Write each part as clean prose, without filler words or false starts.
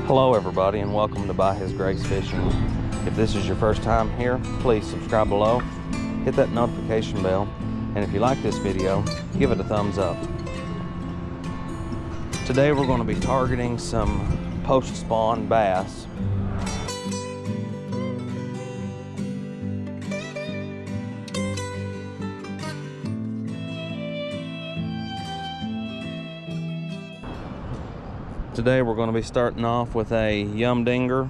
Hello everybody and welcome to By His Grace Fishing. If this is your first time here, please subscribe below, hit that notification bell, and if you like this video, give it a thumbs up. Today we're going to be targeting some post-spawn bass. Today we're going to be starting off with a Yum Dinger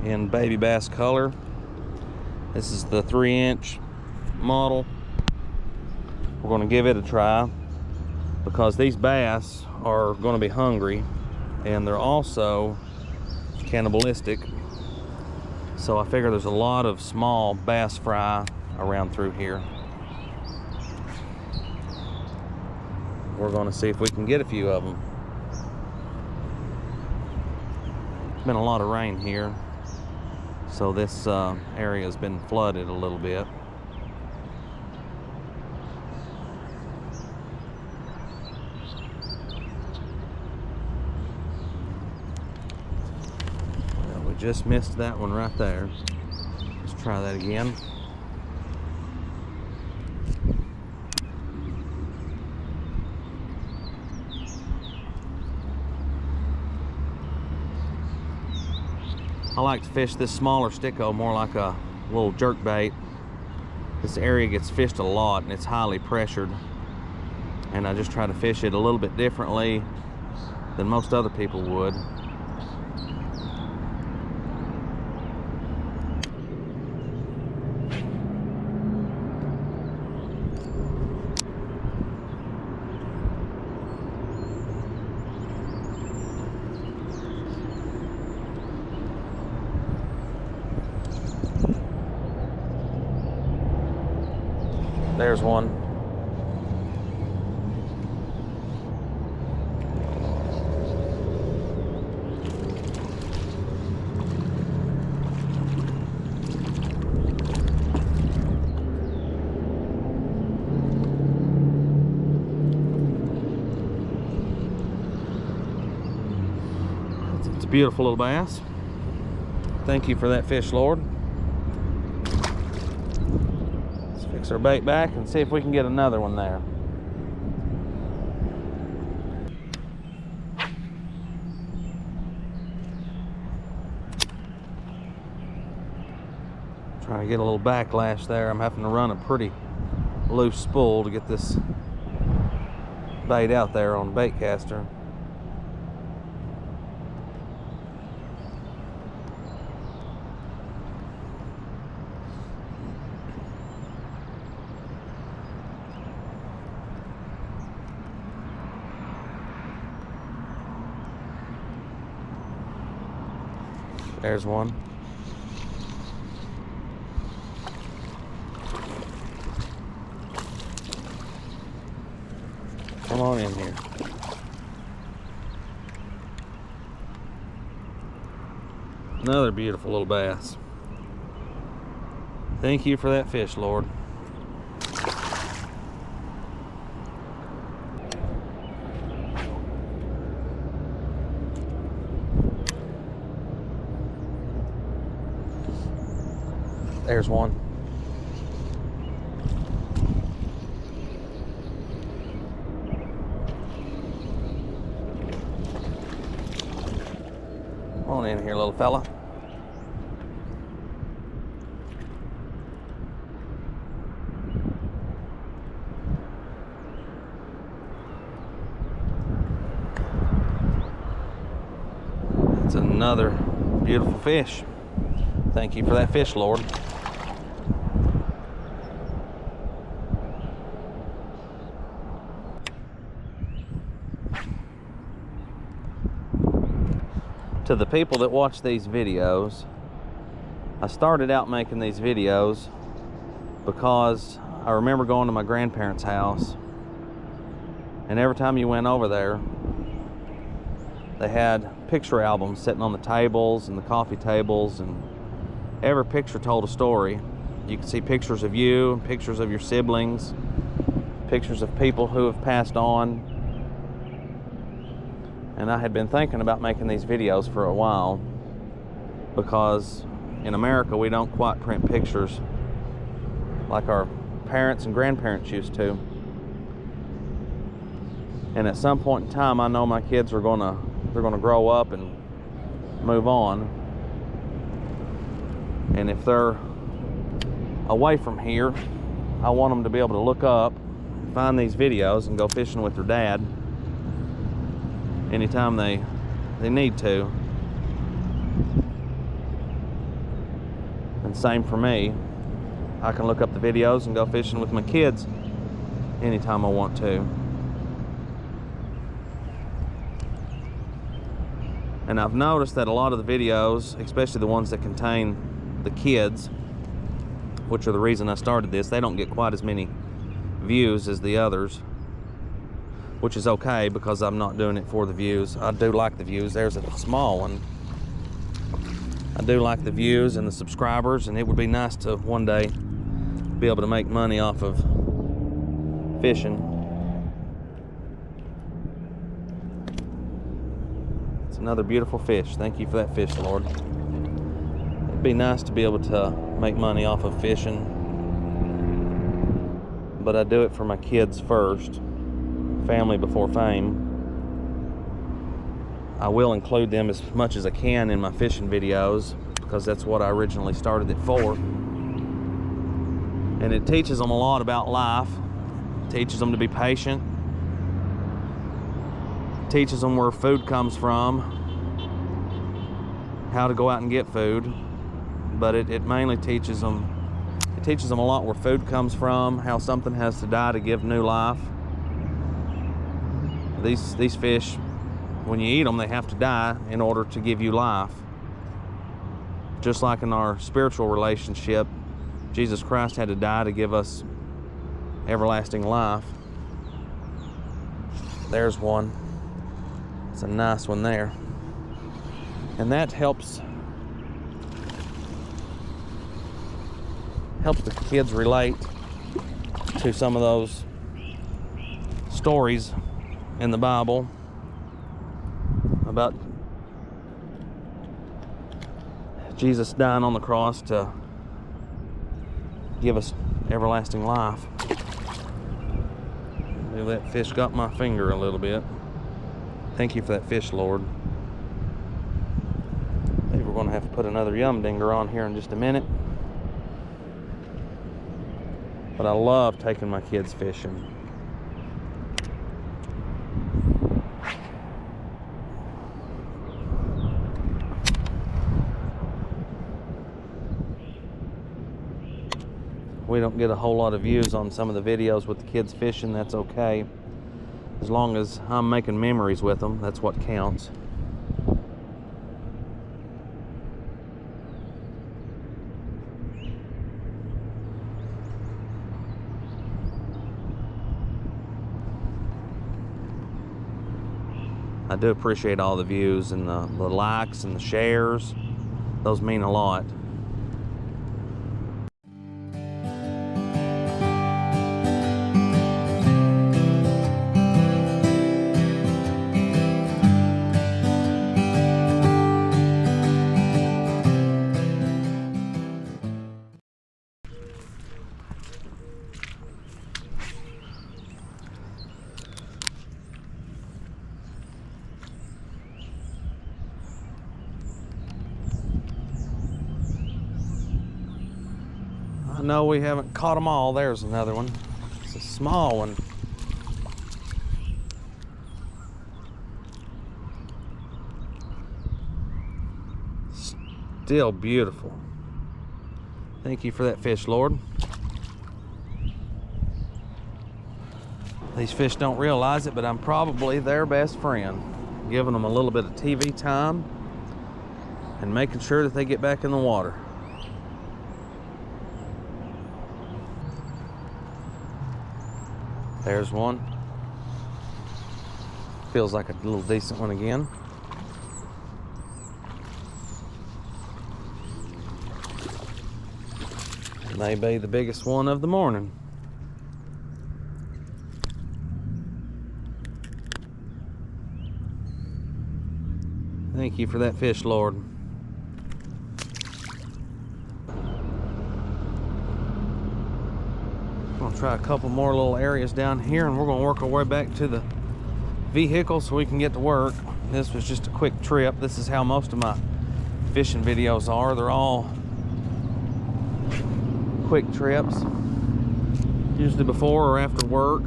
in baby bass color. This is the 3-inch model. We're going to give it a try because these bass are going to be hungry and they're also cannibalistic. So I figure there's a lot of small bass fry around through here. We're going to see if we can get a few of them. Been a lot of rain here, so this area has been flooded a little bit. Well, we just missed that one right there. Let's try that again. I like to fish this smaller sticko more like a little jerk bait. This area gets fished a lot and it's highly pressured, and I just try to fish it a little bit differently than most other people would. There's one. It's a beautiful little bass. Thank you for that fish, Lord. Fix our bait back and see if we can get another one there. Trying to get a little backlash there. I'm having to run a pretty loose spool to get this bait out there on the bait caster. There's one. Come on in here. Another beautiful little bass. Thank you for that fish, Lord. There's one. Come on in here, little fella. It's another beautiful fish. Thank you for that fish, Lord. To the people that watch these videos, I started out making these videos because I remember going to my grandparents' house, and every time you went over there, they had picture albums sitting on the tables and the coffee tables, and every picture told a story. You could see pictures of you, pictures of your siblings, pictures of people who have passed on. And I had been thinking about making these videos for a while, because in America we don't quite print pictures like our parents and grandparents used to. And at some point in time, I know my kids are gonna grow up and move on. And if they're away from here, I want them to be able to look up, find these videos, and go fishing with their dad anytime they need to. And same for me. I can look up the videos and go fishing with my kids anytime I want to. And I've noticed that a lot of the videos, especially the ones that contain the kids, which are the reason I started this, they don't get quite as many views as the others, which is okay, because I'm not doing it for the views. I do like the views. There's a small one. I do like the views and the subscribers, and it would be nice to one day be able to make money off of fishing. It's another beautiful fish. Thank you for that fish, Lord. It'd be nice to be able to make money off of fishing, but I do it for my kids first. Family before fame. I will include them as much as I can in my fishing videos, because that's what I originally started it for. And it teaches them a lot about life. It teaches them to be patient. It teaches them where food comes from, how to go out and get food. But it mainly teaches them, a lot where food comes from, how something has to die to give new life. These fish, when you eat them, they have to die in order to give you life. Just like in our spiritual relationship, Jesus Christ had to die to give us everlasting life. There's one. It's a nice one there. And that helps the kids relate to some of those stories in the Bible about Jesus dying on the cross to give us everlasting life. Maybe that fish got my finger a little bit. Thank you for that fish, Lord. Maybe we're going to have to put another yum dinger on here in just a minute. But I love taking my kids fishing. We don't get a whole lot of views on some of the videos with the kids fishing. That's okay. As long as I'm making memories with them, that's what counts. I do appreciate all the views and the likes and the shares. Those mean a lot. I know we haven't caught them all. There's another one. It's a small one. Still beautiful. Thank you for that fish, Lord. These fish don't realize it, but I'm probably their best friend. Giving them a little bit of TV time and making sure that they get back in the water. There's one. Feels like a little decent one again. Maybe the biggest one of the morning. Thank you for that fish, Lord. I'm gonna try a couple more little areas down here, and we're gonna work our way back to the vehicle so we can get to work. This was just a quick trip. This is how most of my fishing videos are. They're all quick trips, usually before or after work.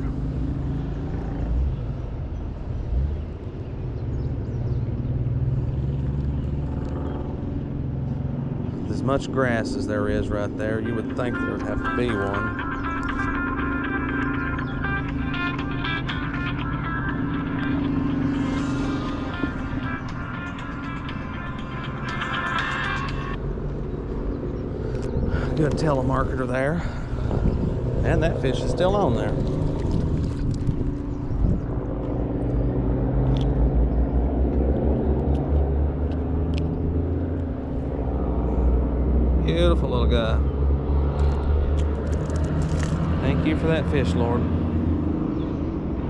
As much grass as there is right there, you would think there would have to be one. Good telemarketer there, and that fish is still on there. Beautiful little guy. Thank you for that fish, Lord.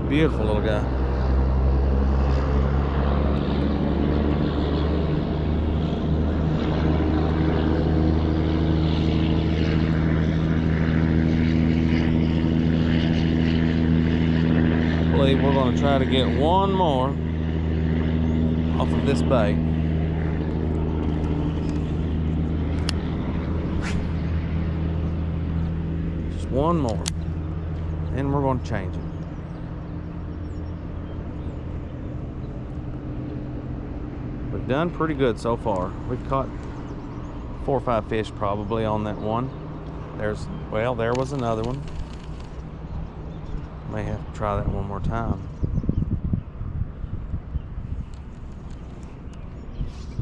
Beautiful little guy. I believe we're going to try to get one more off of this bait. One more, and we're going to change it. We've done pretty good so far. We've caught 4 or 5 fish probably on that one. There was another one. May have to try that one more time.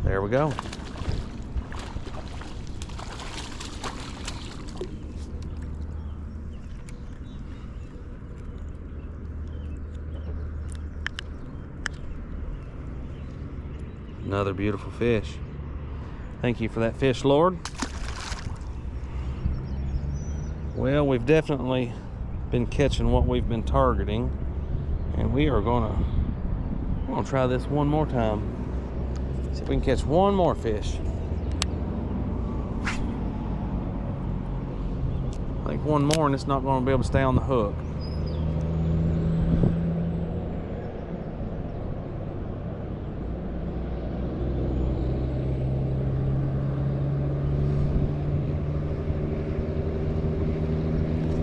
There we go. Another beautiful fish. Thank you for that fish, Lord. Well, we've definitely been catching what we've been targeting, and we are gonna try this one more time. See if we can catch one more fish. I think one more and it's not gonna be able to stay on the hook.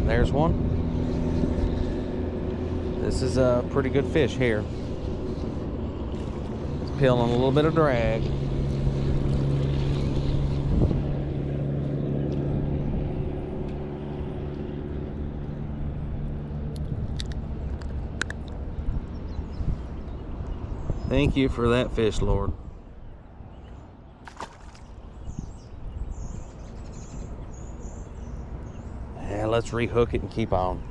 There's one. This is a pretty good fish here. It's peeling a little bit of drag. Thank you for that fish, Lord. Yeah, let's rehook it and keep on.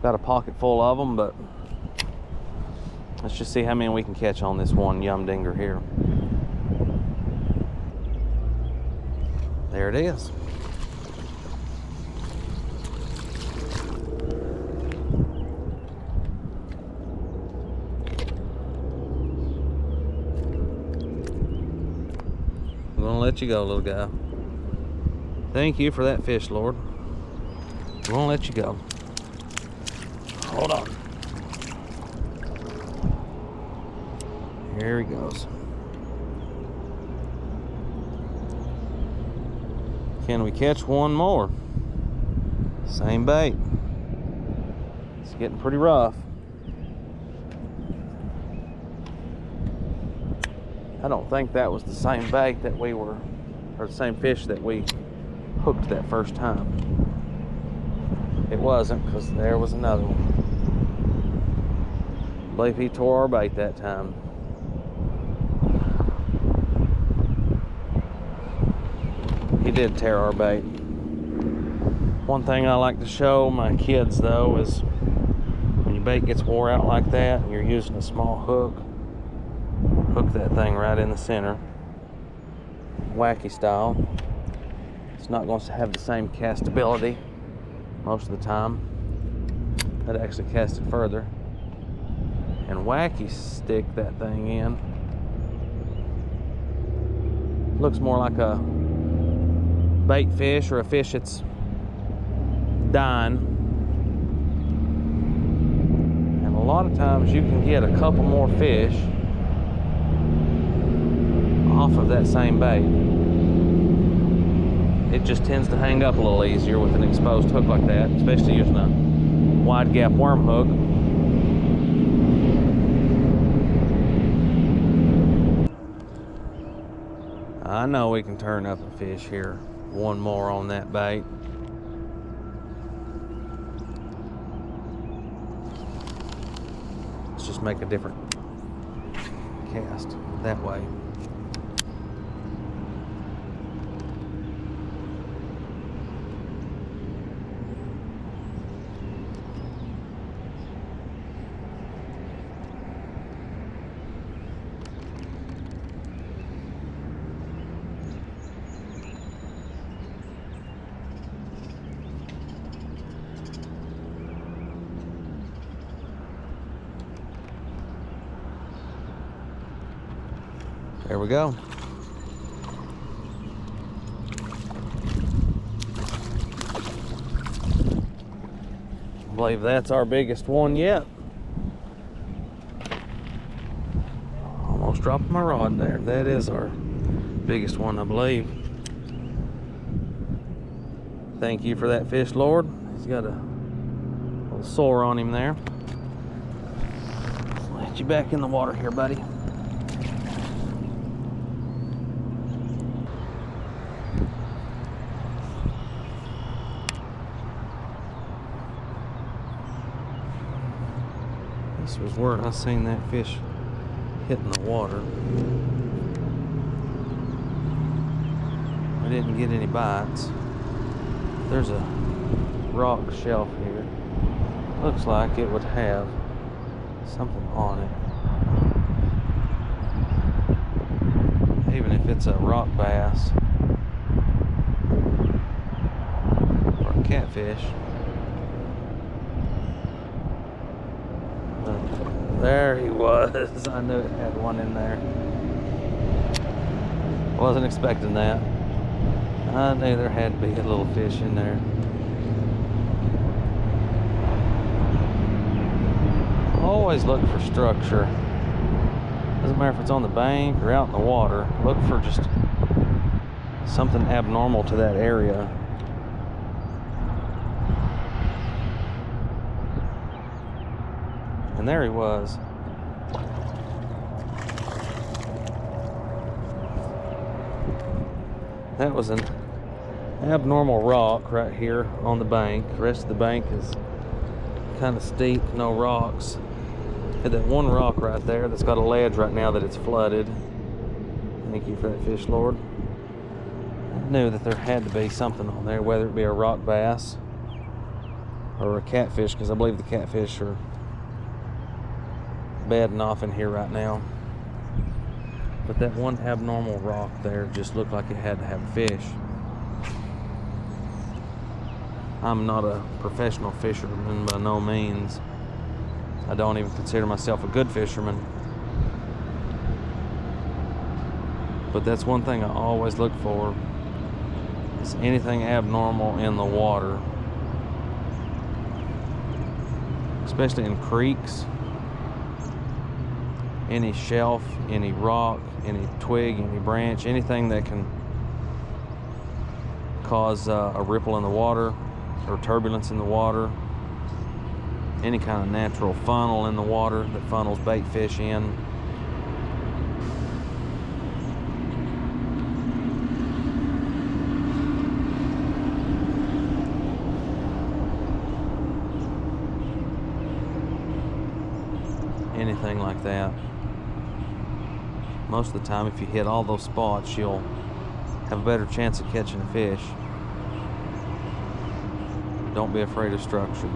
Got a pocket full of them, but let's just see how many we can catch on this one yum dinger here. There it is. I'm gonna let you go, little guy. Thank you for that fish, Lord. I'm gonna let you go. Hold on. Here he goes. Can we catch one more? Same bait. It's getting pretty rough. I don't think that was the same bait that we were, or the same fish that we hooked that first time. It wasn't, because there was another one. I believe he tore our bait that time. He did tear our bait. One thing I like to show my kids, though, is when your bait gets wore out like that and you're using a small hook, hook that thing right in the center, wacky style. It's not going to have the same castability most of the time. I'd actually cast it further. and wacky stick that thing in. Looks more like a bait fish or a fish that's dying. And a lot of times you can get a couple more fish off of that same bait. It just tends to hang up a little easier with an exposed hook like that, especially using a wide gap worm hook. I know we can turn up a fish here. One more on that bait. Let's just make a different cast that way. There we go. I believe that's our biggest one yet. Almost dropped my rod there. That is our biggest one, I believe. Thank you for that fish, Lord. He's got a little sore on him there. Let's let you back in the water here, buddy. This was where I seen that fish hitting the water. I didn't get any bites. There's a rock shelf here. Looks like it would have something on it. Even if it's a rock bass or a catfish. There he was. I knew it had one in there. Wasn't expecting that. I knew there had to be a little fish in there. Always look for structure. Doesn't matter if it's on the bank or out in the water. Look for just something abnormal to that area. And there he was. That was an abnormal rock right here on the bank. The rest of the bank is kind of steep, no rocks. Had that one rock right there that's got a ledge right now that it's flooded. Thank you for that fish, Lord. I knew that there had to be something on there, whether it be a rock bass or a catfish, because I believe the catfish are bedding off in here right now. But that one abnormal rock there just looked like it had to have a fish. I'm not a professional fisherman by no means. I don't even consider myself a good fisherman. But that's one thing I always look for, is anything abnormal in the water. Especially in creeks. Any shelf, any rock, any twig, any branch, anything that can cause a ripple in the water or turbulence in the water. Any kind of natural funnel in the water that funnels bait fish in. Anything like that. Most of the time, if you hit all those spots, you'll have a better chance of catching a fish. Don't be afraid of structure.